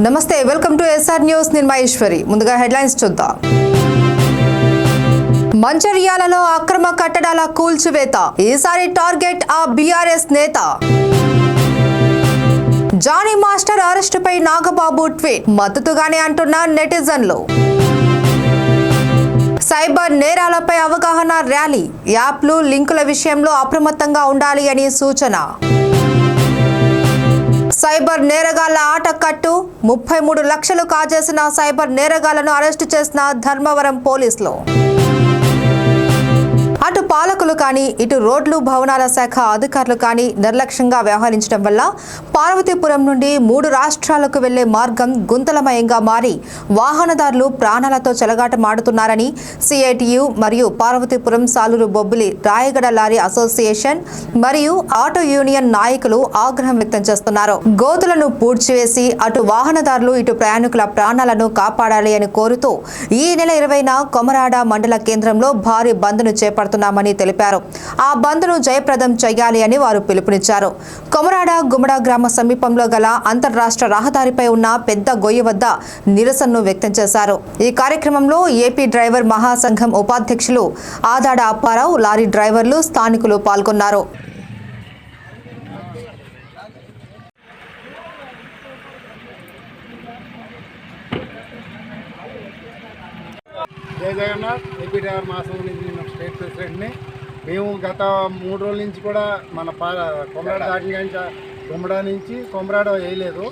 నమస్తే, welcome to SR news. నేను మహేశ్వరి. ముందుగా హెడ్లైన్స్ చూద్దాం. మంచిర్యాలలో అక్రమ కట్టడాల కూల్చివేత, ఈసారి టార్గెట్ ఆ బీఆర్ఎస్ నేత. జానీ మాస్టర్ అరెస్టుపై నాగబాబు ట్వీట్, మద్దతుగానే అంటున్న నెటిజన్లు. సైబర్ నేరాలపై అవగాహన ర్యాలీ, యాప్లు లింకుల విషయంలో అప్రమత్తంగా ఉండాలి అని సూచన. సైబర్ నేరగాళ్ల ఆట కట్టు, 33 లక్షలు కాజేసిన సైబర్ నేరగాళ్లను అరెస్టు చేసిన ధర్మవరం పోలీసులు. అటు పాలకులు కానీ ఇటు రోడ్లు భవనాల శాఖ అధికారులు కానీ నిర్లక్ష్యంగా వ్యవహరించడం వల్ల పార్వతీపురం నుండి 3 రాష్ట్రాలకు వెళ్లే మార్గం గుంతలమయంగా మారి వాహనదారులు ప్రాణాలతో చెలగాటమాడుతున్నారని సిఐటియు మరియు పార్వతీపురం సాలూరు బొబ్బిలి రాయగడ లారీ అసోసియేషన్ మరియు ఆటో యూనియన్ నాయకులు ఆగ్రహం వ్యక్తం చేస్తున్నారు. గోతులను పూడ్చివేసి అటు వాహనదారులు ఇటు ప్రయాణికుల ప్రాణాలను కాపాడాలి అని కోరుతూ ఈ నెల 20న కొమరాడ మండల కేంద్రంలో భారీ బంద్ను చేపడుతున్నారు ని తెలిపారు. ఆ బంద్ను జయప్రదం చేయాలి అని వారు పిలుపునిచ్చారు. కొమరాడ గుమ్మడ గ్రామ సమీపంలో గల అంతర్రాష్ట్ర రహదారిపై ఉన్న పెద్ద గొయ్యి వద్ద నిరసనను వ్యక్తం చేశారు. ఈ కార్యక్రమంలో ఏపీ డ్రైవర్ మహాసంఘం ఉపాధ్యక్షులు ఆదాడ అప్పారావు, లారీ డ్రైవర్లు, స్థానికులు పాల్గొన్నారు. జై జగన్నాథ్. ఏపీ డ్రైవర్ మహాసంఘం నుంచి నేను స్టేట్ ప్రెసిడెంట్ని. మేము గత 3 రోజుల నుంచి కూడా మన కొమరాడ దాటిన కానీ గుమ్మడా నుంచి కొమరాడ వేయలేదు.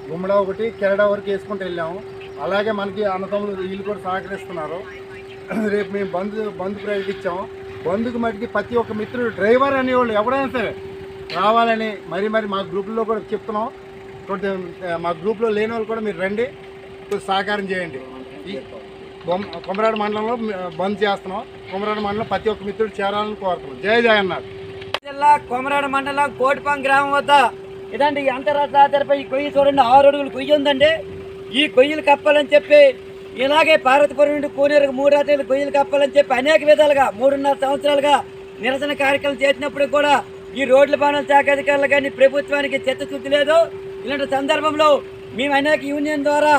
గుమ్మడా ఒకటి కెరడ వరకు వేసుకుంటూ వెళ్ళాము. అలాగే మనకి అన్నతమ్ములు వీళ్ళు కూడా సహకరిస్తున్నారు. రేపు మేము బంద్ ప్రకటించాము. బంద్కు మటుకి ప్రతి ఒక్క మిత్రుడు డ్రైవర్ అనేవాళ్ళు ఎవరైనా సరే రావాలని మరి మా గ్రూప్లో కూడా చెప్తున్నాం. మా గ్రూప్లో లేని వాళ్ళు కూడా మీరు రండి, సహకారం చేయండి. కొమరాడ మండలంలో బంద్ చేస్తున్నాం. కొమరాడ మండలం ప్రతి ఒక్క మిత్రుడు చేరాలని కోరుతున్నాం. జై జగన్నాథ్. జిల్లా కొమరాడ మండలం కోటిపాం గ్రామం వద్ద ఇదండి అంతర్రాష్ట్ర రహదారిపై ఈ కొయ్యి చూడండి, 6 అడుగులు కొయ్యి ఉందండి. ఈ కొయ్యలు కప్పాలని చెప్పి ఇలాగే పార్వతీపురం నుండి కోనేరుకు 3 రాత్రులు కొయ్యలు కప్పాలని చెప్పి అనేక విధాలుగా 3.5 సంవత్సరాలుగా నిరసన కార్యక్రమం చేసినప్పుడు కూడా ఈ రోడ్ల భవనాల శాఖ అధికారులు కానీ ప్రభుత్వానికి చిత్తశుద్ధి లేదు. ఇలాంటి సందర్భంలో మేము అనేక యూనియన్ ద్వారా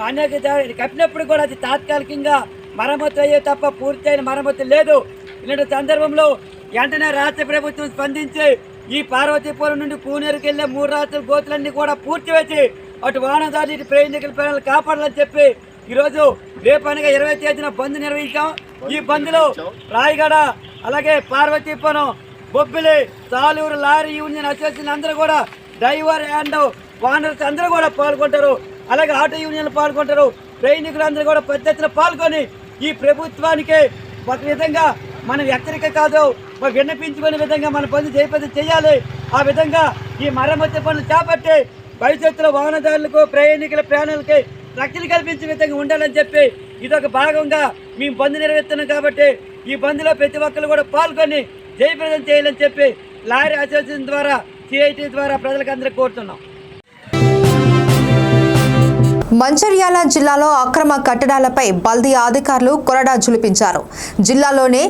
అనేక కప్పినప్పుడు కూడా అది తాత్కాలికంగా మరమ్మతు అయ్యే తప్ప పూర్తయిన మరమ్మతు లేదు. ఇలాంటి సందర్భంలో వెంటనే రాష్ట్ర ప్రభుత్వం స్పందించి ఈ పార్వతీపురం నుండి కూనేరుకి వెళ్ళే 3 రాత్రుల గోతులన్నీ కూడా పూర్తివేసి అటు వాహనదారులు ఇటు ప్రయాణికుల ప్రాణాలు కాపాడాలని చెప్పి ఈరోజు రేపు అనగా 20వ తేదీన బంద్ నిర్వహించాం. ఈ బంద్లో రాయగడ అలాగే Parvathipuram Bobbili Saluru lorry union association అందరూ కూడా డ్రైవర్ అండ్ వాహనర్స్ అందరూ కూడా పాల్గొంటారు. అలాగే ఆటో యూనియన్లు పాల్గొంటారు. ప్రయాణికులందరూ కూడా పెద్ద ఎత్తున పాల్గొని ఈ ప్రభుత్వానికి ఒక విధంగా మనం హెచ్చరిక కాదు విన్నపించుకునే విధంగా మన పనులు జయప్రదం చేయాలి. ఆ విధంగా ఈ మరమ్మతు పనులు చేపట్టి భవిష్యత్తులో వాహనదారులకు ప్రయాణికుల ప్రాణాలకి రక్షణ కల్పించే విధంగా ఉండాలని చెప్పి ఇదొక భాగంగా మేము బంద్ నిర్వహిస్తున్నాం. కాబట్టి ఈ బంద్లో ప్రతి ఒక్కరు కూడా పాల్గొని జయప్రదం చేయాలని చెప్పి లారీ అసోసియేషన్ ద్వారా సిఐటి ద్వారా ప్రజలకు అందరికీ కోరుతున్నాం. మంచిర్యాల జిల్లాలో అక్రమ కట్టడాలపై బల్దియా అధికారులు కొరడా జులిపించారు. జిల్లాలోనే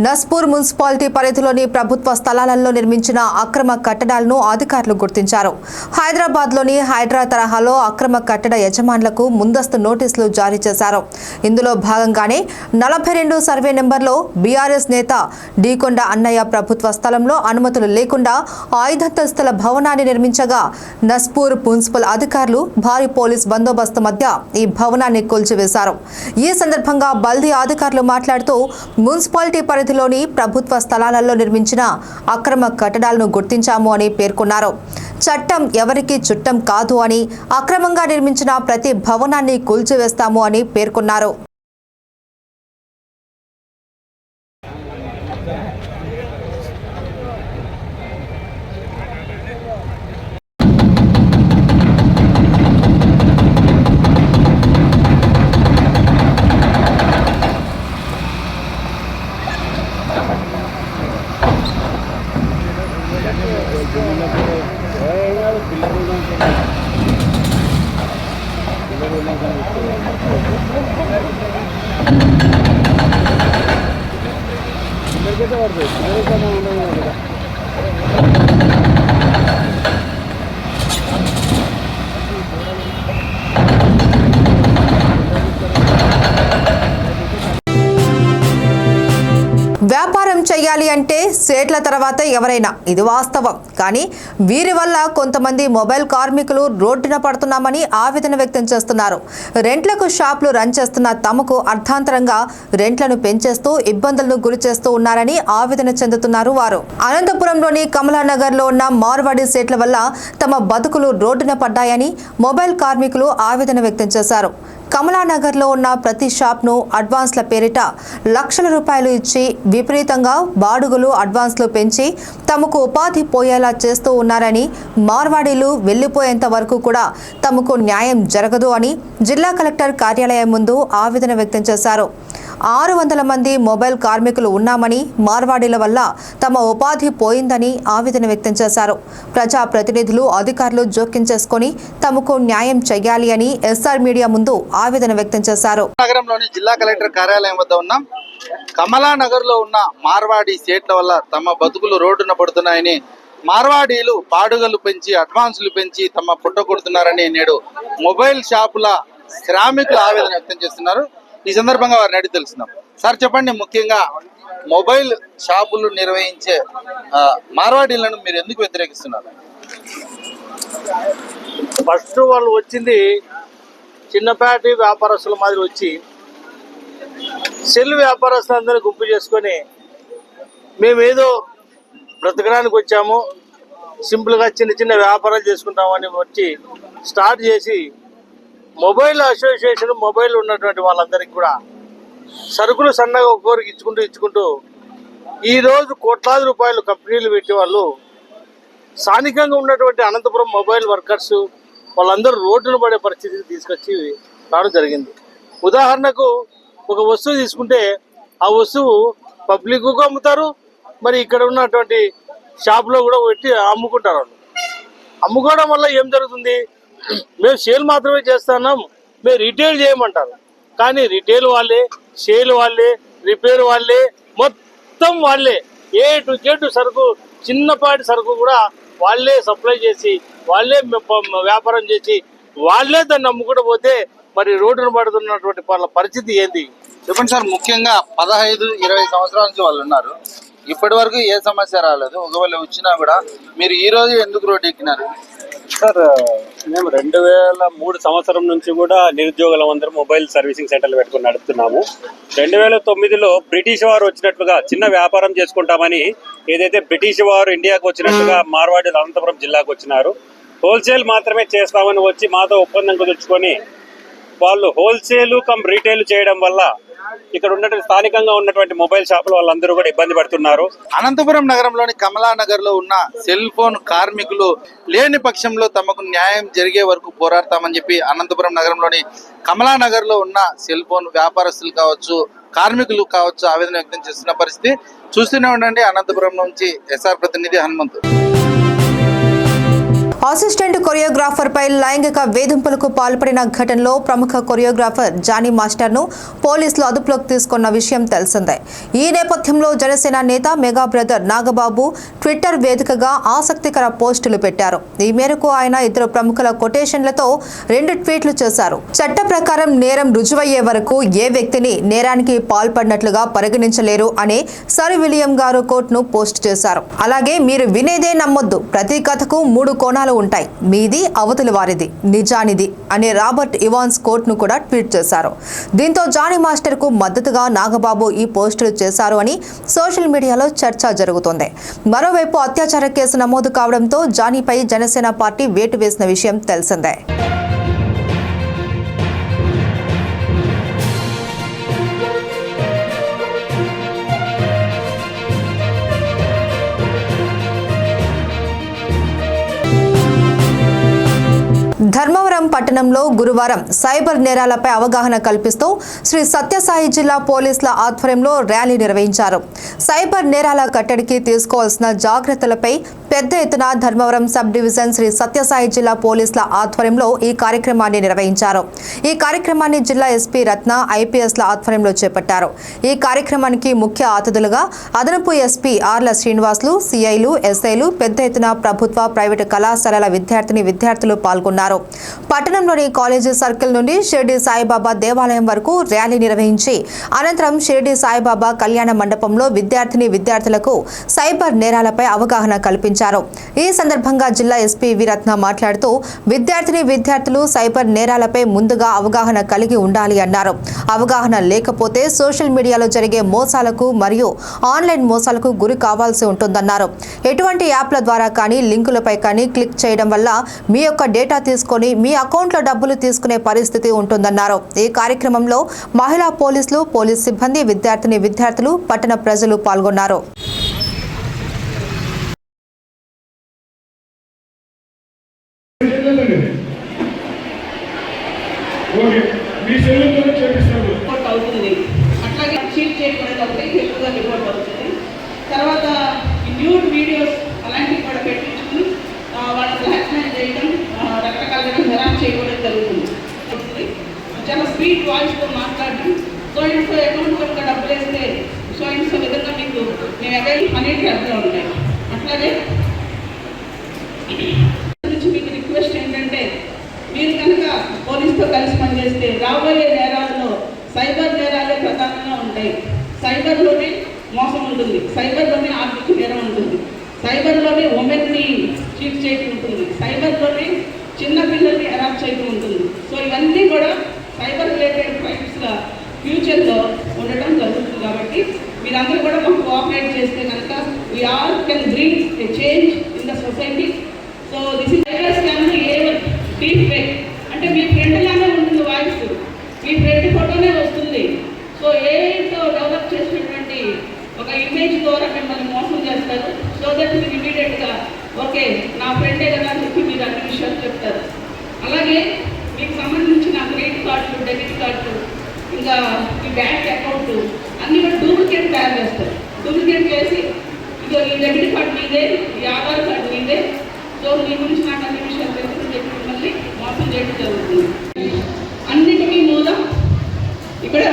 నస్పూర్ మున్సిపాలిటీ పరిధిలోని ప్రభుత్వ స్థలాలలో నిర్మించిన అక్రమ కట్టడాలను అధికారులు గుర్తించారు. హైదరాబాద్లోని హైడ్రా తరహాలో అక్రమ కట్టడ యజమానులకు ముందస్తు నోటీసులు జారీ చేశారు. ఇందులో భాగంగానే 42 సర్వే నెంబర్లో బీఆర్ఎస్ నేత డీకొండ అన్నయ్య ప్రభుత్వ స్థలంలో అనుమతులు లేకుండా 5 అంతస్తుల భవనాన్ని నిర్మించగా నస్పూర్ మున్సిపల్ అధికారులు భారీ పోలీస్ బందోబస్తు మధ్య ఈ భవనాన్ని కూల్చివేశారు. ఈ సందర్భంగా బల్దియా అధికారులు మాట్లాడుతూ మున్సిపాలిటీ పరిధిలోని ప్రభుత్వ స్థలాలలో నిర్మించిన అక్రమ కట్టడాలను గుర్తించాము అని పేర్కొన్నారు. చట్టం ఎవరికి చుట్టం కాదు అని, అక్రమంగా నిర్మించిన ప్రతి భవనాన్ని కూల్చివేస్తాము అని పేర్కొన్నారు. చేయాలి అంటే సేట్ల తర్వాత ఎవరైనా, ఇది వాస్తవం. కానీ వీరి వల్ల కొంతమంది మొబైల్ కార్మికులు రోడ్డున పడుతున్నామని ఆవేదన వ్యక్తం చేస్తున్నారు. రెంట్లకు షాపులు రన్ చేస్తున్న తమకు అర్థాంతరంగా రెంట్లను పెంచేస్తూ ఇబ్బందులను గురి చేస్తూ ఉన్నారని ఆవేదన చెందుతున్నారు వారు. అనంతపురంలోని కమలానగర్లో ఉన్న మార్వాడి సేట్ల వల్ల తమ బతుకులు రోడ్డున పడ్డాయని మొబైల్ కార్మికులు ఆవేదన వ్యక్తం చేశారు. కమలానగర్లో ఉన్న ప్రతి షాప్ను అడ్వాన్స్ల పేరిట లక్షల రూపాయలు ఇచ్చి విపరీతంగా బాడుగులు అడ్వాన్స్లు పెంచి తమకు ఉపాధి పోయేలా చేస్తూ ఉన్నారని, మార్వాడీలు వెళ్లిపోయేంత వరకు కూడా తమకు న్యాయం జరగదు అని జిల్లా కలెక్టర్ కార్యాలయం ముందు ఆవేదన వ్యక్తం చేశారు. 600 మంది మొబైల్ కార్మికులు ఉన్నామని, మార్వాడీల వల్ల తమ ఉపాధి పోయిందని ఆవేదన వ్యక్తం చేశారు. ప్రజాప్రతినిధులు, అధికారులు జోక్యం చేసుకుని తమకు న్యాయం చేయాలి అని ఎస్ఆర్ మీడియా ముందు ఆవేదన వ్యక్తం చేశారు. నగరంలోని జిల్లా కలెక్టర్ కార్యాలయం వద్ద ఉన్నాం. కమలానగర్ లో ఉన్న మార్వాడి సేట్ల వల్ల తమ బతుకులు రోడ్డున పడుతున్నాయని, మార్వాడీలు బాడుగలు పెంచి అడ్వాన్సులు పెంచి తమ పుట్ట కొడుతున్నారని నేడు మొబైల్ షాపుల శ్రామికులు ఆవేదన వ్యక్తం చేస్తున్నారు. ఈ సందర్భంగా వారిని అడిగి తెలుస్తున్నాం. సార్ చెప్పండి, ముఖ్యంగా మొబైల్ షాపులు నిర్వహించే మార్వాడీలను మీరు ఎందుకు వ్యతిరేకిస్తున్నారు? ఫస్ట్ వాళ్ళు వచ్చింది చిన్నపాటి వ్యాపారస్తుల మాదిరి వచ్చి సెల్ వ్యాపారస్తులందరూ గుంపు చేసుకొని మేమేదో బ్రతకడానికి వచ్చాము, సింపుల్గా చిన్న చిన్న వ్యాపారాలు చేసుకుంటామని వచ్చి స్టార్ట్ చేసి మొబైల్ అసోసియేషన్ మొబైల్ ఉన్నటువంటి వాళ్ళందరికీ కూడా సరుకులు సన్నగా ఒక్కొక్కరికి ఇచ్చుకుంటూ ఈరోజు కోట్లాది రూపాయలు కంపెనీలు పెట్టి వాళ్ళు స్థానికంగా ఉన్నటువంటి అనంతపురం మొబైల్ వర్కర్స్ వాళ్ళందరూ రోడ్డును పడే పరిస్థితికి తీసుకొచ్చి రావడం జరిగింది. ఉదాహరణకు ఒక వస్తువు తీసుకుంటే ఆ వస్తువు పబ్లిక్కు అమ్ముతారు, మరి ఇక్కడ ఉన్నటువంటి షాప్లో కూడా పెట్టి అమ్ముకుంటారు. వాళ్ళు అమ్ముకోవడం వల్ల ఏం జరుగుతుంది? మేము సేల్ మాత్రమే చేస్తున్నాం, మేము రిటైల్ చేయమంటారు. కానీ రిటైల్ వాళ్ళే, సేల్ వాళ్ళే, రిపేర్ వాళ్ళే, మొత్తం వాళ్ళే. ఏ టు జెడ్ సరుకు, చిన్నపాటి సరుకు కూడా వాళ్ళే సప్లై చేసి, వాళ్ళే వ్యాపారం చేసి, వాళ్ళే దాన్ని అమ్ముకుంటూ పోతే మరి రోడ్డును పడుతున్నటువంటి వాళ్ళ పరిస్థితి ఏంది? చెప్పండి సార్. ముఖ్యంగా 15-20 సంవత్సరాల నుంచి వాళ్ళు ఉన్నారు, ఇప్పటి వరకు ఏ సమస్య రాలేదు. ఒకవేళ వచ్చినా కూడా మీరు ఈ రోజు ఎందుకు రోడ్డు ఎక్కినారు? సార్, మేము 2003 సంవత్సరం నుంచి కూడా నిరుద్యోగులం అందరం మొబైల్ సర్వీసింగ్ సెంటర్లు పెట్టుకుని నడుపుతున్నాము. 2009లో బ్రిటిష్ వారు వచ్చినట్లుగా చిన్న వ్యాపారం చేసుకుంటామని ఏదైతే బ్రిటిష్ వారు ఇండియాకు వచ్చినట్టుగా మార్వాడీలు అనంతపురం జిల్లాకు వచ్చినారు. హోల్సేల్ మాత్రమే చేస్తామని వచ్చి మాతో ఒప్పందం కుదుర్చుకొని వాళ్ళు హోల్సేల్ కమ్ రీటైల్ చేయడం వల్ల ఇక్కడ ఉన్నటువంటి స్థానికంగా ఉన్నటువంటి మొబైల్ షాపులు వాళ్ళందరూ కూడా ఇబ్బంది పడుతున్నారు. అనంతపురం నగరంలోని కమలానగర్ లో ఉన్న సెల్ ఫోన్ కార్మికులు లేని పక్షంలో తమకు న్యాయం జరిగే వరకు పోరాడతామని చెప్పి అనంతపురం నగరంలోని కమలానగర్ లో ఉన్న సెల్ ఫోన్ వ్యాపారస్తులు కావచ్చు, కార్మికులు కావచ్చు ఆవేదన వ్యక్తం చేస్తున్న పరిస్థితి. చూస్తూనే ఉండండి. అనంతపురం నుంచి ఎస్ఆర్ ప్రతినిధి హనుమంతు. అసిస్టెంట్ కొరియోగ్రాఫర్ పై లైంగిక వేధింపులకు పాల్పడిన ఘటనలో ప్రముఖ కొరియోగ్రాఫర్ జానీ మాస్టర్ను పోలీసులు అదుపులోకి తీసుకున్న విషయం తెలిసిందే. ఈ నేపథ్యంలో జనసేన నేత మెగా బ్రదర్ నాగబాబు ట్విట్టర్ వేదికగా ఆసక్తికర పోస్టులు పెట్టారు. ఈ మేరకు ఆయన 2 ప్రముఖుల కొటేషన్లతో 2 ట్వీట్లు చేశారు. చట్ట ప్రకారం నేరం రుజువయ్యే వరకు ఏ వ్యక్తిని నేరానికి పాల్పడినట్లుగా పరిగణించలేరు అనే సర్ విలియం గారు కోట్ను పోస్ట్ చేశారు. అలాగే మీరు వినేదే నమ్మొద్దు, ప్రతి కథకు 3 కోణాలు ఉంటాయి, మీది అవతలి వారిది, నిజానిది అనే రాబర్ట్ ఇవాన్స్ కోట్ను కూడా ట్వీట్ చేశారు. దీంతో జానీ మాస్టర్ కు మద్దతుగా నాగబాబు ఈ పోస్టులు చేశారు అని సోషల్ మీడియాలో చర్చ జరుగుతోంది. మరోవైపు అత్యాచార కేసు నమోదు కావడంతో జానీపై జనసేన పార్టీ వేటు వేసిన విషయం తెలిసిందే. ధర్మవరం పట్టణంలో గురువారం సైబర్ నేరాలపై అవగాహన కల్పిస్తూ శ్రీ సత్యసాయి జిల్లా పోలీసుల ఆధ్వర్యంలో ర్యాలీ నిర్వహించారు. సైబర్ నేరాల కట్టడికి తీసుకోవాల్సిన జాగ్రత్తలపై పెద్ద ఎత్తున ధర్మవరం సబ్ డివిజన్ శ్రీ సత్యసాయి జిల్లా పోలీసుల ఆధ్వర్యంలో ఈ కార్యక్రమాన్ని నిర్వహించారు. ఈ కార్యక్రమాన్ని జిల్లా ఎస్పీ రత్న, ఐపీఎస్ల ఆధ్వర్యంలో చేపట్టారు. ఈ కార్యక్రమానికి ముఖ్య అతిథులుగా అదనపు ఎస్పీ ఆర్ల శ్రీనివాసులు, సిఐలు, ఎస్ఐలు, పెద్ద ఎత్తున ప్రభుత్వ, ప్రైవేటు కళాశాలల విద్యార్థిని విద్యార్థులు పాల్గొన్నారు. పట్టణ పట్టణంలోని కాలేజీ సర్కిల్ నుండి షిరిడి సాయిబాబా దేవాలయం వరకు ర్యాలీ నిర్వహించి అనంతరం షిరిడి సాయిబాబా కళ్యాణ మండపంలో విద్యార్థులకు సైబర్ నేరాలపై అవగాహన కల్పించారు. ఈ సందర్భంగా జిల్లా ఎస్పీ వీరత్న మాట్లాడుతూ విద్యార్థులు సైబర్ నేరాలపై ముందుగా అవగాహన కలిగి ఉండాలి అన్నారు. అవగాహన లేకపోతే సోషల్ మీడియాలో జరిగే మోసాలకు మరియు ఆన్లైన్ మోసాలకు గురి కావాల్సి ఉంటుందన్నారు. ఎటువంటి యాప్ల ద్వారా కానీ లింకులపై కానీ క్లిక్ చేయడం వల్ల మీ యొక్క డేటా తీసుకొని మీ అకౌంట్లో డబ్బులు తీసుకునే పరిస్థితి ఉంటుందన్నారు. ఈ కార్యక్రమంలో మహిళా పోలీసులు, పోలీస్ సిబ్బంది, విద్యార్థులు, పట్టణ ప్రజలు పాల్గొన్నారు. రిపోర్ట్ అవుతుంది. అట్లాగే చీట్ చేయకూడదు, ఎక్కువగా రిపోర్ట్ అవుతుంది. తర్వాత న్యూడ్ వీడియోస్ అలాంటివి కూడా పెట్టించుకుని వాళ్ళ బ్లాక్మెయిల్ చేయడం, రకరకాలుగా హెరాస్ చేయడం జరుగుతుంది. చాలా స్పీడ్ వాయిస్తో మాట్లాడడం, సో ఇంట్లో అకౌంట్ కనుక డబ్బులు వేస్తే సో ఇంట్లో విధంగా మీకు మేము అకౌంట్ అనేది అర్థం ఉంటాయి. అట్లాగే నుంచి మీకు రిక్వెస్ట్ ఏంటంటే మీరు కనుక పోలీసుతో కలిసి పనిచేస్తే రాబోయే నేరాల్లో సైబర్ నేరాలే ప్రధానంగా ఉంటాయి. సైబర్లోనే మోసం ఉంటుంది, సైబర్లోనే ఆర్థిక నేరం ఉంటుంది, సైబర్లోనే ఉమెన్ని చీట్ చేయడం ఉంటుంది, సైబర్లోనే చిన్న పిల్లల్ని అరాప్ చేయడం ఉంటుంది. సో ఇవన్నీ కూడా సైబర్ రిలేటెడ్ క్రైమ్స్గా ఫ్యూచర్లో ఉండటం జరుగుతుంది. కాబట్టి మీరందరూ కూడా మాకు కోఆపరేట్ చేస్తే కనుక we all can bring a change in the society. So this is cyber scam deep fake అంటే మీ ఫ్రెండ్ లానే ఉంటుంది వాయిస్, మీ ఫ్రెండ్ ఫోటోనే వస్తుంది. సో ఏఐతో డెవలప్ చేసినటువంటి ఒక ఇమేజ్ ద్వారా మిమ్మల్ని మోసం చేస్తారు. సో దట్ మీరు ఇమీడియట్గా ఓకే నా ఫ్రెండే కదా అని చెప్పి మీరు అన్ని విషయాలు చెప్తారు. అలాగే మీకు సంబంధించిన క్రెడిట్ కార్డులు, డెబిట్ కార్డులు, ఇంకా ఈ బ్యాంక్ అకౌంట్ అన్నీ కూడా డూప్లికేట్ తయారు చేస్తారు. డూప్లికేట్ చేసి ఇదో ఈ డెబిట్ కార్డు మీదే, ఈ ఆధార్ కార్డు మీదే, సో మీ గురించి నాకు అన్ని విషయాలు తెలుసుకుని చెప్పి మిమ్మల్ని మోసం చేయడం జరుగుతుంది. అన్నిటికీ మూలం ఇక్కడ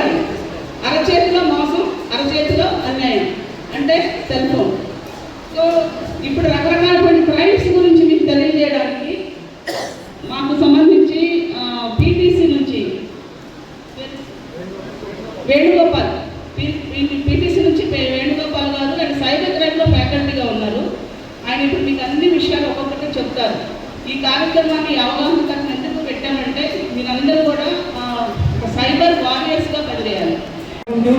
అరచేతిలో మోసం, అరచేతిలో అన్యాయం అంటే సెల్ ఫోన్. సో ఇప్పుడు రకరకాలైన క్రైమ్స్ గురించి మీకు తెలియజేయడానికి మాకు సంబంధించి పీటీసీ నుంచి వేణుగోపాల్, పీటీసీ నుంచి వేణుగోపాల్ గారు అండ్ సైబర్ క్రైమ్లో ఫ్యాకల్టీగా ఉన్నారు. ఆయన ఇప్పుడు మీకు అన్ని విషయాలు ఒక్కొక్కటి చెప్తారు. ఈ కార్యక్రమాన్ని అవగాహన తగ్గ ఎందుకు పెట్టామంటే మీరందరూ కూడా ఒక సైబర్ వారియర్స్గా పనిచేయాలి.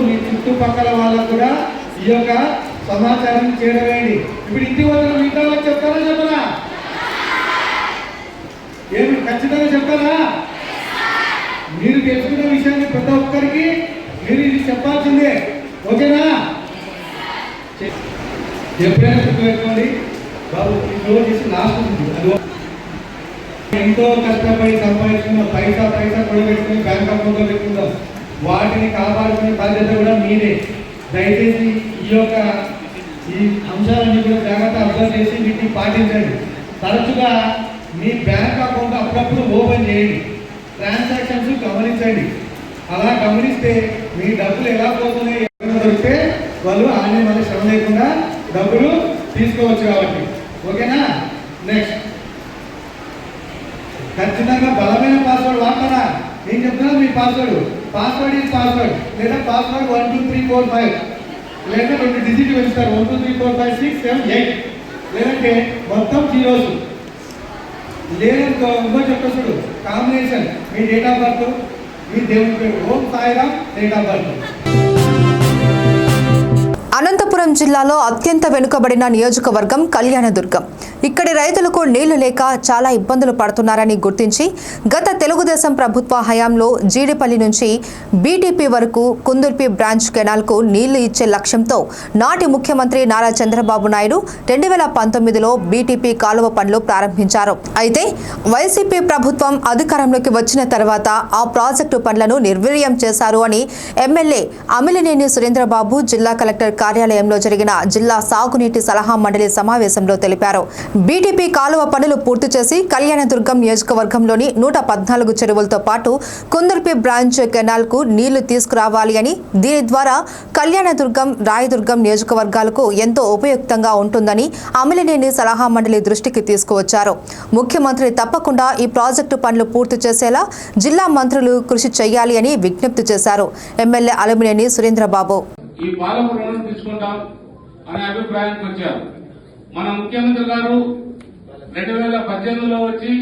మీ చుట్టుపక్కల వాళ్ళకు కూడా ఈ యొక్క సమాచారం చేరవేయండి. ఇప్పుడు ఇంటి వల్ల మిగతా వాళ్ళకి చెప్తారా చెప్పరా? ఏమి ఖచ్చితంగా చెప్తారా? మీరు తెలుసుకున్న విషయాన్ని ప్రతి ఒక్కరికి మీరు ఇది చెప్పాల్సిందే. ఓకేనా? ఎప్పుడైనా గుర్తుపెట్టుకోండి బాబు, ఈ క్లోజ్ చేసి లాస్ట్ ఉంటుంది. ఎంతో కష్టపడి సంపాదించుకున్న పైసా కూడా పెట్టుకుని బ్యాంక్ అకౌంట్లో పెట్టుకుందాం. వాటిని కాపాడుకునే బాధ్యత కూడా మీదే. దయచేసి ఈ అంశాలన్నీ కూడా జాగ్రత్త అబ్జర్వ్ చేసి వీటిని పాటించండి. తరచుగా మీ బ్యాంక్ అకౌంట్ అప్పుడప్పుడు ఓపెన్ చేయండి, ట్రాన్సాక్షన్స్ గమనించండి. అలా గమనిస్తే మీ డబ్బులు ఎలా పోతున్నాయి దొరికితే వాళ్ళు ఆన్లైన్ మళ్ళీ శ్రమ లేకుండా డబ్బులు తీసుకోవచ్చు. కాబట్టి ఓకేనా? నెక్స్ట్ ఖచ్చితంగా బలమైన పాస్వర్డ్ వాడతారా? నేను చెప్తున్నా మీ పాస్వర్డ్ ఈజ్ పాస్వర్డ్, లేదా పాస్వర్డ్ 1 2 3 4 5, లేదా 2 డిజిట్ వెళ్తారు 1 2 3 4 5 6 7 8, లేదంటే మొత్తం జీరోస్, లేదంటే ఇంకో చెప్పేసాడు కాంబినేషన్ మీ డేట్ ఆఫ్ బర్త్, మీ దేవుని పేరు, Om Sairam date of birth. Anantapuram జిల్లాలో అత్యంత వెనుకబడిన నియోజకవర్గం కళ్యాణదుర్గం. ఇక్కడి రైతులకు నీళ్లు లేక చాలా ఇబ్బందులు పడుతున్నారని గుర్తించి గత తెలుగుదేశం ప్రభుత్వ హయాంలో జీడిపల్లి నుంచి బీటీపీ వరకు కుందుర్పి బ్రాంచ్ కెనాల్కు నీళ్లు ఇచ్చే లక్ష్యంతో నాటి ముఖ్యమంత్రి నారా చంద్రబాబు నాయుడు 2019లో బీటీపీ కాలువ పనులు ప్రారంభించారు. అయితే వైసీపీ ప్రభుత్వం అధికారంలోకి వచ్చిన తర్వాత ఆ ప్రాజెక్టు పనులను నిర్వీర్యం చేశారు అని ఎమ్మెల్యే అమిలినేని సురేంద్రబాబు జిల్లా కలెక్టర్ కార్యాలయంలో జరిగిన జిల్లా సాగునీటి సలహా మండలి సమావేశంలో తెలిపారు. బీటీపీ కాలువ పనులు పూర్తి చేసి కళ్యాణదుర్గం నియోజకవర్గంలోని 114 చెరువులతో పాటు కుందర్పి బ్రాంచ్ కెనాల్ కు నీళ్లు తీసుకురావాలి అని, దీని ద్వారా కళ్యాణదుర్గం, రాయదుర్గం నియోజకవర్గాలకు ఎంతో ఉపయుక్తంగా ఉంటుందని అమిలినేని సలహా మండలి దృష్టికి తీసుకువచ్చారు. ముఖ్యమంత్రి తప్పకుండా ఈ ప్రాజెక్టు పనులు పూర్తి చేసేలా జిల్లా మంత్రులు కృషి చేయాలి అని విజ్ఞప్తి చేశారు. ఎమ్మెల్యే అలిమినేని సురేంద్రబాబు ఈ పాలక రుణం తీసుకుంటాం అనే అభిప్రాయానికి వచ్చారు. మన ముఖ్యమంత్రి గారు 2018లో వచ్చి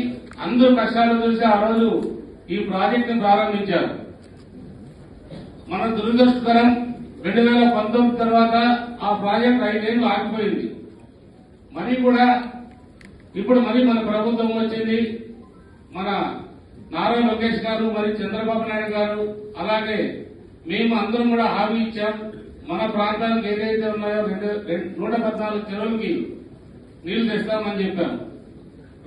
అందరూ కష్టాలు చూసి ఆ రోజు ఈ ప్రాజెక్టును ప్రారంభించారు. మన దురదృష్టకరం 2019 తర్వాత ఆ ప్రాజెక్టు 5 ఏళ్లు ఆగిపోయింది. మరి కూడా ఇప్పుడు మన ప్రభుత్వం వచ్చింది. మన నారా లోకేష్ గారు, మరి చంద్రబాబు నాయుడు గారు, అలాగే మేము అందరం కూడా హామీ ఇచ్చాం. మన ప్రాంతానికి ఏదైతే ఉన్నాయో 114 చెరువులకి నీళ్లు తెస్తామని చెప్పాం.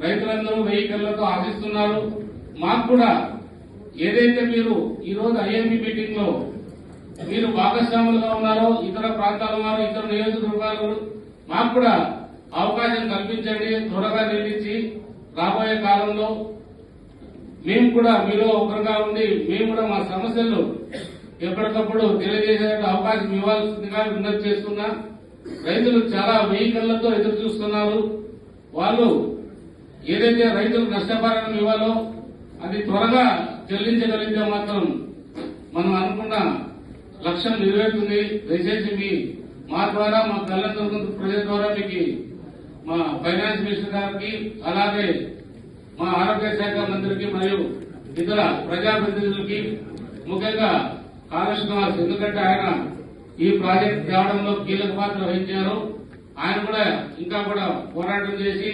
రైతులందరూ వెహికల్లతో ఆశిస్తున్నారు. మాకు కూడా ఏదైతే మీరు ఈరోజు ఐఎంబీ మీటింగ్ లో మీరు భాగస్వాములుగా ఉన్నారో, ఇతర ప్రాంతాల వారు, ఇతర నియోజకవర్గాలు, మాకు కూడా అవకాశం కల్పించండి. త్వరగా నిలిచి రాబోయే కాలంలో మేము కూడా మీలో ఒకరుగా ఉండి మేము కూడా మా సమస్యలు ఎప్పటికప్పుడు తెలియజేసే అవకాశం ఇవ్వాల్సిందిగా విజ్ఞప్తి చేస్తున్నా. రైతులు చాలా వెహికల్లతో ఎదురు చూస్తున్నారు. వాళ్ళు ఏదైతే రైతులకు నష్టపరిహారం ఇవ్వాలో అది త్వరగా చెల్లించగలిగితే మాత్రం మనం అనుకున్న లక్ష్యం నెరవేరుతుంది. దయచేసి మా ద్వారా, మా కళ్యాణదుర్గం ప్రజల ద్వారా మీకు మా ఫైనాన్స్ మినిస్టర్ గారికి, అలాగే మా ఆరోగ్య శాఖ మంత్రికి మరియు ఇతర ప్రజాప్రతినిధులకి, ముఖ్యంగా కాళేశ్వర కుమార్, ఎందుకంటే ఆయన ఈ ప్రాజెక్టు తేవడంలో కీలక పాత్ర వహించారు. ఆయన కూడా ఇంకా కూడా పోరాటం చేసి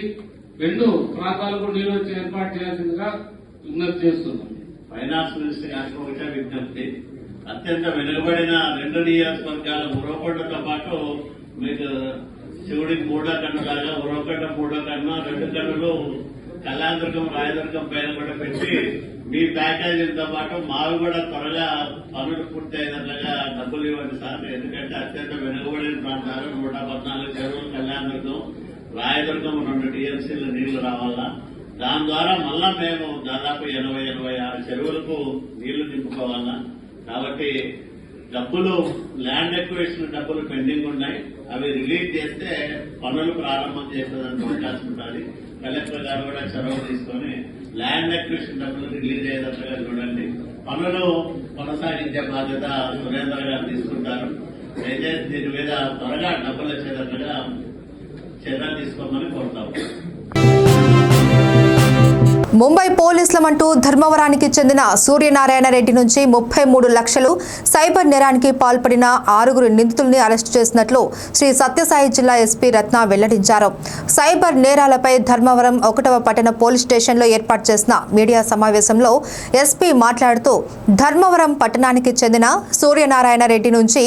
2 ప్రాంతాలకు నీళ్లు వచ్చి ఏర్పాటు చేయాల్సిందిగా విజ్ఞప్తి చేస్తున్నాం. ఫైనాన్స్ మినిస్టర్ గారికి ఒకటే విజ్ఞప్తి. అత్యంత వెనుకబడిన 2 నియోజకవర్గాల ఉరవకొండతో పాటు మీకు శివుడికి 3వ కన్ను లాగా ఉరవకొండ 3వ కన్ను, 2 కన్నులు కళ్యాణదుర్గం, రాయదుర్గం పైన కూడా పెట్టి మీ ప్యాకేజీలతో పాటు మావి కూడా త్వరగా పనులు పూర్తి అయినట్లుగా డబ్బులు ఇవ్వండి సార్. ఎందుకంటే అత్యంత వెనుకబడిన ప్రాంతాలు 114 చెరువులు, కళ్యాణదుర్గం, రాయదుర్గం 2 టీఎంసీలు నీళ్లు రావాలా. దాని ద్వారా మళ్ళా మేము దాదాపు 80-86 చెరువులకు నీళ్లు నింపుకోవాలా. కాబట్టి డబ్బులు, ల్యాండ్ ఎక్విజిషన్ డబ్బులు పెండింగ్ ఉన్నాయి. అవి రిలీజ్ చేస్తే పనులు ప్రారంభం చేసేదానికి అవకాశం ఉంటుంది. కలెక్టర్ గారు కూడా చొరవ తీసుకొని ల్యాండ్ ఎక్విజిషన్ డబ్బులు రిలీజ్ అయ్యేటట్టుగా చూడండి. పనులు కొనసాగించే బాధ్యత సురేంద్ర గారు తీసుకుంటారు. దయచేసి దీని మీద త్వరగా డబ్బులు వచ్చేటట్టుగా చర్యలు తీసుకోమని కోరుతాము. ముంబై పోలీసులమంటూ ధర్మవరానికి చెందిన సూర్యనారాయణ రెడ్డి నుంచి 33 లక్షలు సైబర్ నేరానికి పాల్పడిన 6 నిందితుల్ని అరెస్టు చేసినట్లు శ్రీ సత్యసాయి జిల్లా ఎస్పీ రత్న వెల్లడించారు. సైబర్ నేరాలపై ధర్మవరం 1వ పట్టణ పోలీస్ స్టేషన్లో ఏర్పాటు చేసిన మీడియా సమావేశంలో ఎస్పీ మాట్లాడుతూ, ధర్మవరం పట్టణానికి చెందిన సూర్యనారాయణ రెడ్డి నుంచి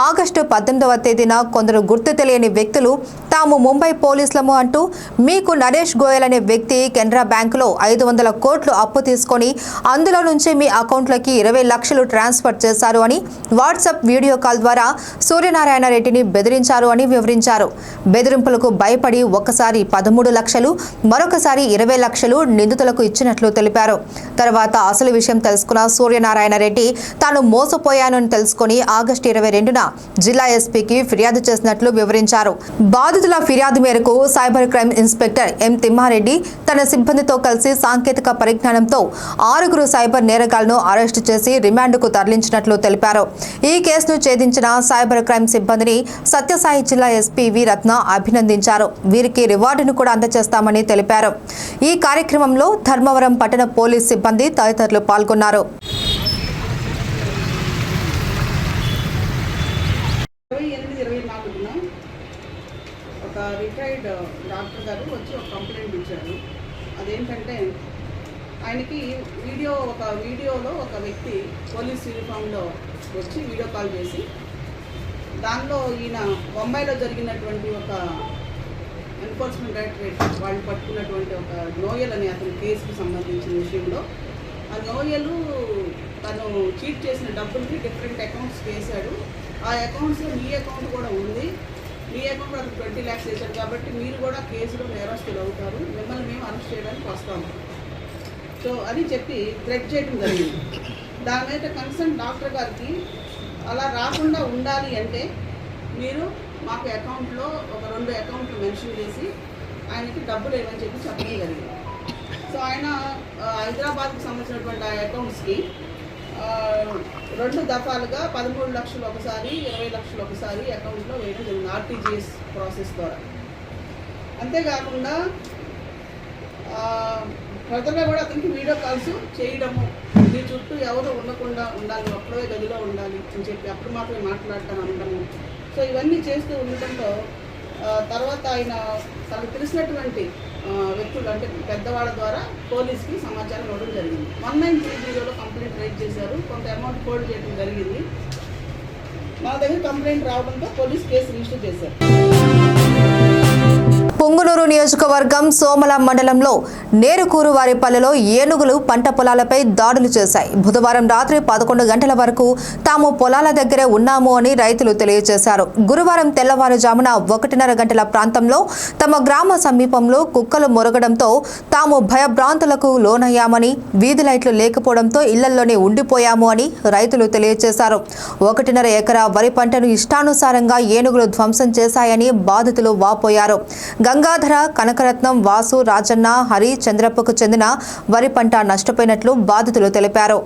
ఆగస్టు 18వ తేదీన కొందరు గుర్తు తెలియని వ్యక్తులు తాము ముంబై పోలీసులము అంటూ మీకు నరేష్ గోయల్ అనే వ్యక్తి కెనరా బ్యాంకులో 500 కోట్లు అప్పు తీసుకొని అందులో నుంచి మీ అకౌంట్లోకి 20 లక్షలు ట్రాన్స్ఫర్ చేశారు అని వాట్సాప్ వీడియో కాల్ ద్వారా సూర్యనారాయణ రెడ్డిని బెదిరించారు అని వివరించారు. బెదిరింపులకు భయపడి ఒకసారి 13 లక్షలు, మరొకసారి 20 లక్షలు నిందితులకు ఇచ్చినట్లు తెలిపారు. తర్వాత అసలు విషయం తెలుసుకున్న సూర్యనారాయణ రెడ్డి తాను మోసపోయానని తెలుసుకుని ఆగస్టు 22న జిల్లా ఎస్పీకి ఫిర్యాదు చేసినట్లు వివరించారు. బాధితుల ఫిర్యాదు మేరకు cyber crime inspector M Thimma Reddy తన సిబ్బందితో కలిసి సాంకేతిక పరిజ్ఞానంతో 6 సైబర్ నేరగాళ్లను అరెస్టు చేసి రిమాండ్కు తరలించినట్లు తెలిపారు. ఈ కేసును ఛేదించిన సైబర్ క్రైమ్ సిబ్బందిని సత్యసాయి జిల్లా ఎస్పీ వి రత్న అభినందించారు. వీరికి రివార్డును కూడా అందజేస్తామని తెలిపారు. ఈ కార్యక్రమంలో ధర్మవరం పట్టణ పోలీస్ సిబ్బంది తదితరులు పాల్గొన్నారు. 28-24 ఒక రిటైర్డ్ డాక్టర్ గారు వచ్చి ఒక కంప్లైంట్ ఇచ్చారు. అదేంటంటే ఆయనకి వీడియోలో ఒక వ్యక్తి పోలీస్ యూనిఫామ్లో వచ్చి వీడియో కాల్ చేసి దానిలో ఈయన బొంబాయిలో జరిగినటువంటి ఒక ఎన్ఫోర్స్మెంట్ డైరెక్టరేట్ వాళ్ళు పట్టుకున్నటువంటి ఒక నోయల్ అనే అతని కేసుకు సంబంధించిన విషయంలో ఆ నోయలు తను చీట్ చేసిన డబ్బులకి డిఫరెంట్ అకౌంట్స్ వేశాడు. ఆ అకౌంట్స్లో మీ అకౌంట్ కూడా ఉంది. మీ అకౌంట్ అతను 20 lakhs వేశారు కాబట్టి మీరు కూడా కేసులో నేరస్తులు అవుతారు, మిమ్మల్ని మేము అరెస్ట్ చేయడానికి వస్తాము సో అని చెప్పి థ్రెట్ చేయడం జరిగింది. దాని మీద కన్సర్న్ డాక్టర్ గారికి అలా రాకుండా ఉండాలి అంటే మీరు మాకు అకౌంట్లో ఒక 2 అకౌంట్లు మెన్షన్ చేసి ఆయనకి డబ్బులు ఏమని చెప్పి చెప్పడం జరిగింది. సో ఆయన హైదరాబాద్కి సంబంధించినటువంటి ఆ అకౌంట్స్కి 2 దఫాలుగా 13 లక్షలు ఒకసారి 20 లక్షలు ఒకసారి అకౌంట్లో వేయడం జరిగింది ఆర్టీజీఎస్ ప్రాసెస్ ద్వారా. అంతేకాకుండా ఫర్దర్గా కూడా అతనికి వీడియో కాల్స్ చేయడము, మీ చుట్టూ ఎవరు ఉండకుండా ఉండాలి, ఒక్కడే గదిలో ఉండాలి అని చెప్పి అప్పుడు మాత్రమే మాట్లాడతాను అనడము. సో ఇవన్నీ చేస్తూ ఉండటంతో తర్వాత ఆయన తనకు తెలిసినటువంటి వ్యక్తులు అంటే పెద్దవాళ్ళ ద్వారా పోలీస్కి సమాచారం ఇవ్వడం జరిగింది. 1930లో కంప్లైంట్ రైజ్ చేశారు, కొంత అమౌంట్ హోల్డ్ చేయడం జరిగింది. మా దగ్గర కంప్లైంట్ రావడంతో పోలీస్ కేసు రిజిస్టర్ చేశారు. పొంగునూరు నియోజకవర్గం సోమల మండలంలో నేరుకూరు వారిపల్లెలో ఏనుగులు పంట పొలాలపై దాడులు చేశాయి. బుధవారం రాత్రి 11 గంటల వరకు తాము పొలాల దగ్గరే ఉన్నాము అని రైతులు తెలియజేశారు. గురువారం తెల్లవారుజామున 1:30 గంటల ప్రాంతంలో తమ గ్రామ సమీపంలో కుక్కలు మొరగడంతో తాము భయభ్రాంతులకు లోనయ్యామని, వీధి లైట్లు లేకపోవడంతో ఇళ్లలోనే ఉండిపోయాము అని రైతులు తెలియజేశారు. 1.5 ఎకరా వరి పంటను ఇష్టానుసారంగా ఏనుగులు ధ్వంసం చేశాయని బాధితులు వాపోయారు. గంగాధర, కనకరత్నం, వాసు, రాజన్న, హరి, చంద్రప్పకు చెందిన వరి పంట నష్టపోయినట్లు బాధితులు తెలిపారు.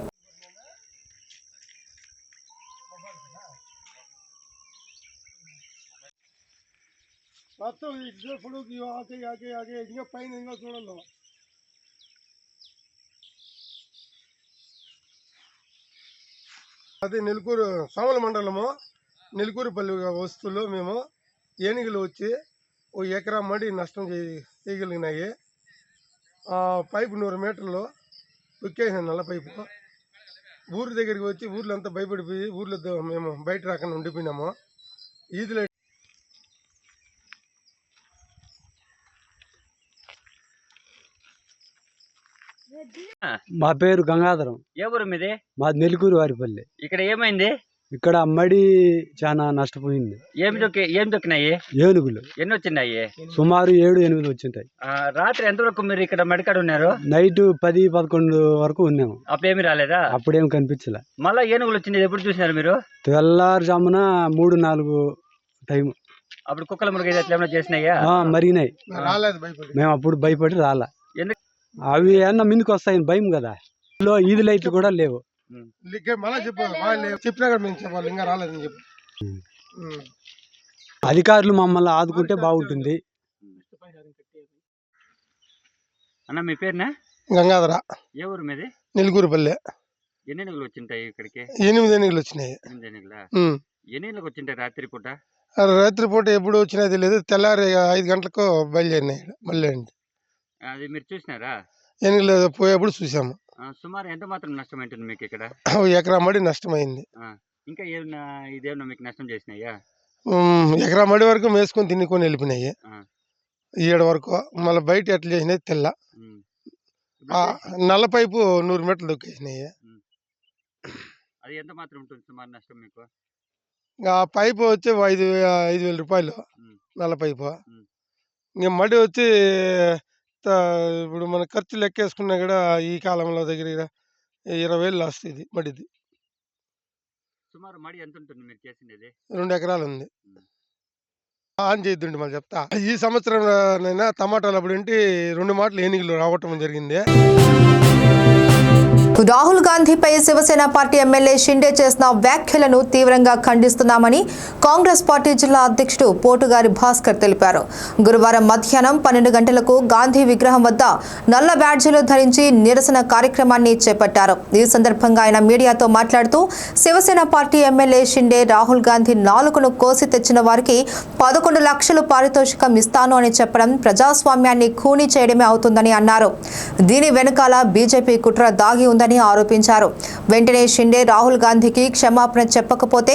అది నెలకూరు సోమల మండలము నెలకూరుపల్లి వస్తువులు మేము ఏనుగులు వచ్చి 1 ఎకరా మడి నష్టం చేయగలిగినాయి. పైపు 100 మీటర్లు తొక్కేసిన నల్ల పైపు. ఊరి దగ్గరికి వచ్చి ఊర్లో అంతా భయపడిపోయి ఊర్లో మేము బయట రాకుండా ఉండిపోయినాము. ఈదులో మా పేరు గంగాధరం. ఏ ఊరు మీది? మాది నెలకూరు వారిపల్లి. ఇక్కడ ఏమైంది? ఇక్కడ మడి చాలా నష్టపోయింది. ఏం దొక్కినాయి? ఏనుగులు. ఎన్ని వచ్చినాయి? సుమారు 7-8 వచ్చింటాయి. రాత్రి ఎంతవరకు మీరు ఇక్కడ మడికాడ ఉన్నారు? నైట్ 10-11 వరకు ఉన్నాము. అప్పుడేమి రాలేదా? అప్పుడేం కనిపించలే. మళ్ళా ఏనుగులు వచ్చింది ఎప్పుడు చూసినారు మీరు? తెల్లారుజామున 3-4 టైం. అప్పుడు కుక్కల మురుగ ఏమైనా చేసినాయా? మరిగినాయి. మేము అప్పుడు భయపడి రాలా. అవి ఏమన్నా ముందుకు వస్తాయని భయం కదా. ఈది లైట్లు కూడా లేవు. అధికారులు మమ్మల్ని ఆదుకుంటే బాగుంటుంది. అన్న మీ పేరునా? గంగాధర. ఏ ఊరు మీది? నెలకూరుపల్లె. ఎన్ని ఏనుగులు వచ్చింటాయి ఇక్కడికి? 8 ఏనుగులు వచ్చినాయి. 8 ఏనుగులా? ఎన్ని ఏనుగులు వచ్చింటాయి రాత్రి పూట? రాత్రి పూట ఎప్పుడు వచ్చినా తెలియదు. తెల్లారి 5 గంటలకు బయలుదేరినాయి. మళ్ళీ అండి అది మీరు చూసినారా? ఏనుగులు పోయేప్పుడు చూసాము. సుమారు ఎంత మాత్రం నష్టం ఉంటుంది మీకు ఇక్కడ? 1 ఎకరా మడి నష్టమైంది. ఇంకా ఇదేమన్నా మీకు నష్టం చేసినాయా? ఎకరా మడి వరకు మేసుకొని తినుకొని వెళ్ళిపోయినాయి. 7 వరకు మళ్ళీ బయట ఎట్లా చేసినాయి తెల్ల. నల్ల పైపు 100 మీటర్లు దొక్కేసినాయి. అది ఎంత మాత్రం ఉంటుంది సుమారు నష్టం మీకు? ఆ పైపు వచ్చి 5,000 రూపాయలు నల్ల పైపు. ఇంకా మడి వచ్చి ఇప్పుడు మన ఖర్చు లెక్కేసుకున్నా కూడా ఈ కాలంలో దగ్గర 20,000 వస్తుంది మడిది. సుమారు మడి ఎంత ఉంటుంది మీరు చేసింది? 2 ఎకరాలు ఉంది. ఆన్ చేయొద్దండి మళ్ళీ చెప్తా. ఈ సంవత్సరం టమాటాలు అప్పుడు 2 మాటలు ఏనుగులు రావటం జరిగింది. రాహుల్ గాంధీపై శివసేన పార్టీ ఎమ్మెల్యే షిండే చేసిన వ్యాఖ్యలను తీవ్రంగా ఖండిస్తున్నామని కాంగ్రెస్ పార్టీ జిల్లా అధ్యక్షుడు పోటుగారి భాస్కర్ తెలిపారు. గురువారం మధ్యాహ్నం 12 గంటలకు గాంధీ విగ్రహం వద్ద నల్ల బ్యాడ్జీలు ధరించి నిరసన కార్యక్రమాన్ని చేపట్టారు. ఈ సందర్భంగా ఆయన మీడియాతో మాట్లాడుతూ శివసేన పార్టీ ఎమ్మెల్యే షిండే రాహుల్ గాంధీ నాలుకను కోసి తెచ్చిన వారికి 11 లక్షలు పారితోషికం ఇస్తాను అని చెప్పడం ప్రజాస్వామ్యాన్ని ఖూనీ చేయడమే అవుతుందని అన్నారు. దీని వెనుకాల బీజేపీ కుట్ర దాగి ఉందని జరిగిందని ఆరోపించారు. వెంటనే షిండే రాహుల్ గాంధీకి క్షమాపణ చెప్పకపోతే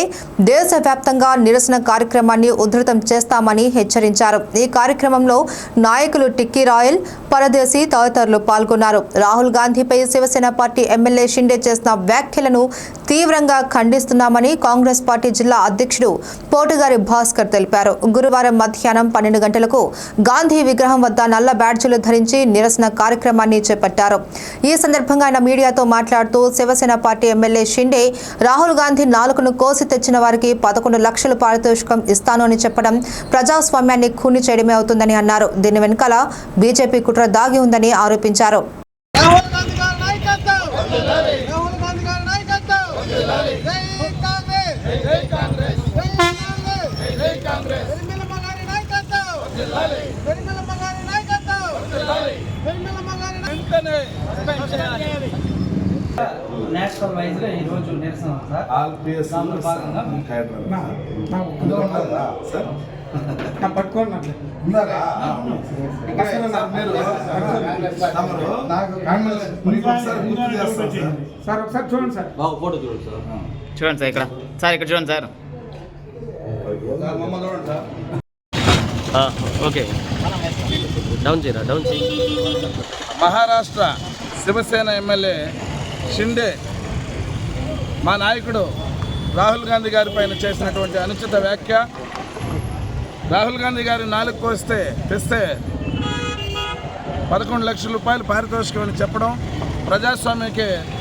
దేశవ్యాప్తంగా నిరసన కార్యక్రమాన్ని ఉధృతం చేస్తామని హెచ్చరించారు. ఈ కార్యక్రమంలో నాయకులు టిక్కీ రాయల్, పరదేశీ తదితరులు పాల్గొన్నారు. రాహుల్ గాంధీపై శివసేన పార్టీ ఎమ్మెల్యే షిండే చేసిన వ్యాఖ్యలను తీవ్రంగా ఖండిస్తున్నామని కాంగ్రెస్ పార్టీ జిల్లా అధ్యక్షుడు పోటుగారి భాస్కర్ తెలిపారు. గురువారం మధ్యాహ్నం 12 గంటలకు గాంధీ విగ్రహం వద్ద నల్ల బ్యాడ్జీలు ధరించి నిరసన కార్యక్రమాన్ని చేపట్టారు. ఈ సందర్భంగా ఆయన మీడియాతో మాట్లాడుతూ శివసేన పార్టీ ఎమ్మెల్యే షిండే రాహుల్ గాంధీ నాలుకను కోసి తెచ్చిన వారికి 11 లక్షల పారితోషికం ఇస్తాను అని చెప్పడం ప్రజాస్వామ్యాన్ని ఖూనీ చేయడమే అవుతుందని అన్నారు. దీని వెనుకాల బీజేపీ కుట్ర దాగి ఉందని ఆరోపించారు. నేషనల్ వైజ్ గా ఈ రోజు నిరసన సార్ భాగంగా పట్టుకోండి సార్ ఒకసారి చూడండి సార్ ఫోటో చూడండి సార్ చూడండి సార్ ఇక్కడ చూడండి సార్ ఓకే డౌన్ చేయి మహారాష్ట్ర శివసేన ఎమ్మెల్యే షిండే మా నాయకుడు రాహుల్ గాంధీ గారి పైన చేసినటువంటి అనుచిత వ్యాఖ్య, రాహుల్ గాంధీ గారి నాలుగు కోస్తే తెస్తే 11 లక్షల రూపాయలు పారితోషికం అని చెప్పడం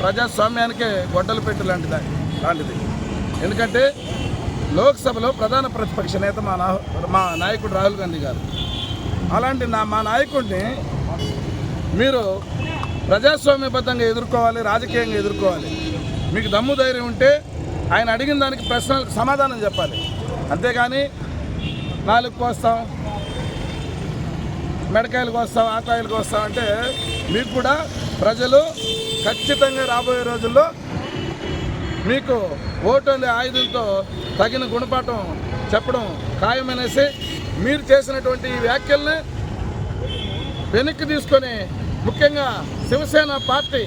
ప్రజాస్వామ్యానికే గొడ్డలు పెట్టి లాంటిది. ఎందుకంటే లోక్సభలో ప్రధాన ప్రతిపక్ష నేత మా నాయకుడు రాహుల్ గాంధీ గారు. అలాంటి మా నాయకుడిని మీరు ప్రజాస్వామ్యబద్ధంగా ఎదుర్కోవాలి, రాజకీయంగా ఎదుర్కోవాలి. మీకు దమ్ము ధైర్యం ఉంటే ఆయన అడిగిన దానికి ప్రశ్నలకు సమాధానం చెప్పాలి. అంతేగాని నాలుగు కోస్తాం, మెడకాయలు కోస్తాం, ఆకాయలు కోస్తాం అంటే మీకు కూడా ప్రజలు ఖచ్చితంగా రాబోయే రోజుల్లో మీకు ఓటు అనే ఆయుధంతో తగిన గుణపాఠం చెప్పడం ఖాయమనేసి మీరు చేసినటువంటి ఈ వ్యాఖ్యల్ని వెనక్కి తీసుకొని, ముఖ్యంగా శివసేన పార్టీ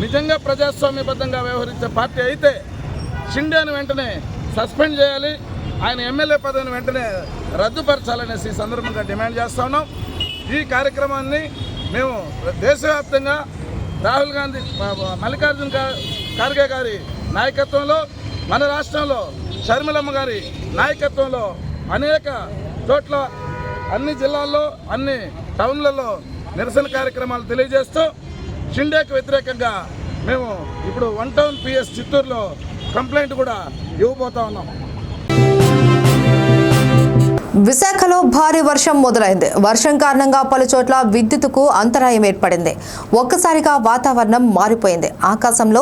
నిజంగా ప్రజాస్వామ్యబద్ధంగా వ్యవహరించే పార్టీ అయితే షిండేని వెంటనే సస్పెండ్ చేయాలి, ఆయన ఎమ్మెల్యే పదవిని వెంటనే రద్దుపరచాలనేసి ఈ సందర్భంగా డిమాండ్ చేస్తా ఉన్నాం. ఈ కార్యక్రమాన్ని మేము దేశవ్యాప్తంగా రాహుల్ గాంధీ, మల్లికార్జున ఖార్గే గారి నాయకత్వంలో, మన రాష్ట్రంలో షర్మిలమ్మ గారి నాయకత్వంలో అనేక చోట్ల, అన్ని జిల్లాల్లో, అన్ని టౌన్లలో నిరసన కార్యక్రమాలు తెలియజేస్తూ షిండేకి వ్యతిరేకంగా మేము ఇప్పుడు 1 టౌన్ PS చిత్తూరులో కంప్లైంట్ కూడా ఇవ్వబోతా ఉన్నాం. విశాఖలో భారీ వర్షం మొదలైంది. వర్షం కారణంగా పలు చోట్ల విద్యుత్తుకు అంతరాయం ఏర్పడింది. ఒక్కసారిగా వాతావరణం మారిపోయింది. ఆకాశంలో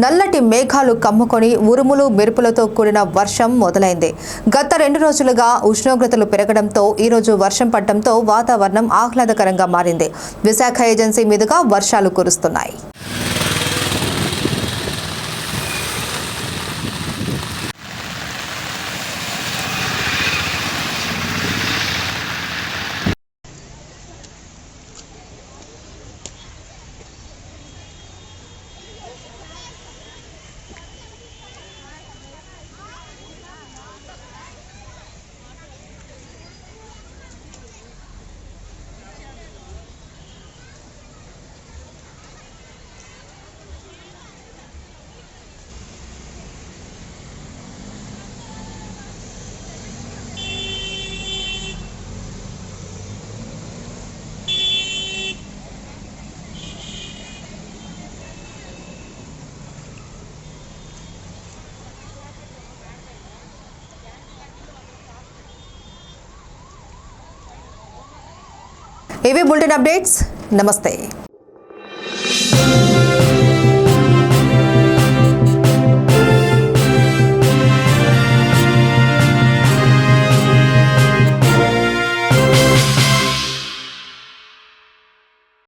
నల్లటి మేఘాలు కమ్ముకొని ఉరుములు మెరుపులతో కూడిన వర్షం మొదలైంది. గత 2 రోజులుగా ఉష్ణోగ్రతలు పెరగడంతో ఈరోజు వర్షం పడడంతో వాతావరణం ఆహ్లాదకరంగా మారింది. విశాఖ ఏజెన్సీ మీదుగా వర్షాలు కురుస్తున్నాయి. ఇవి బులెటిన్ అప్డేట్స్. నమస్తే.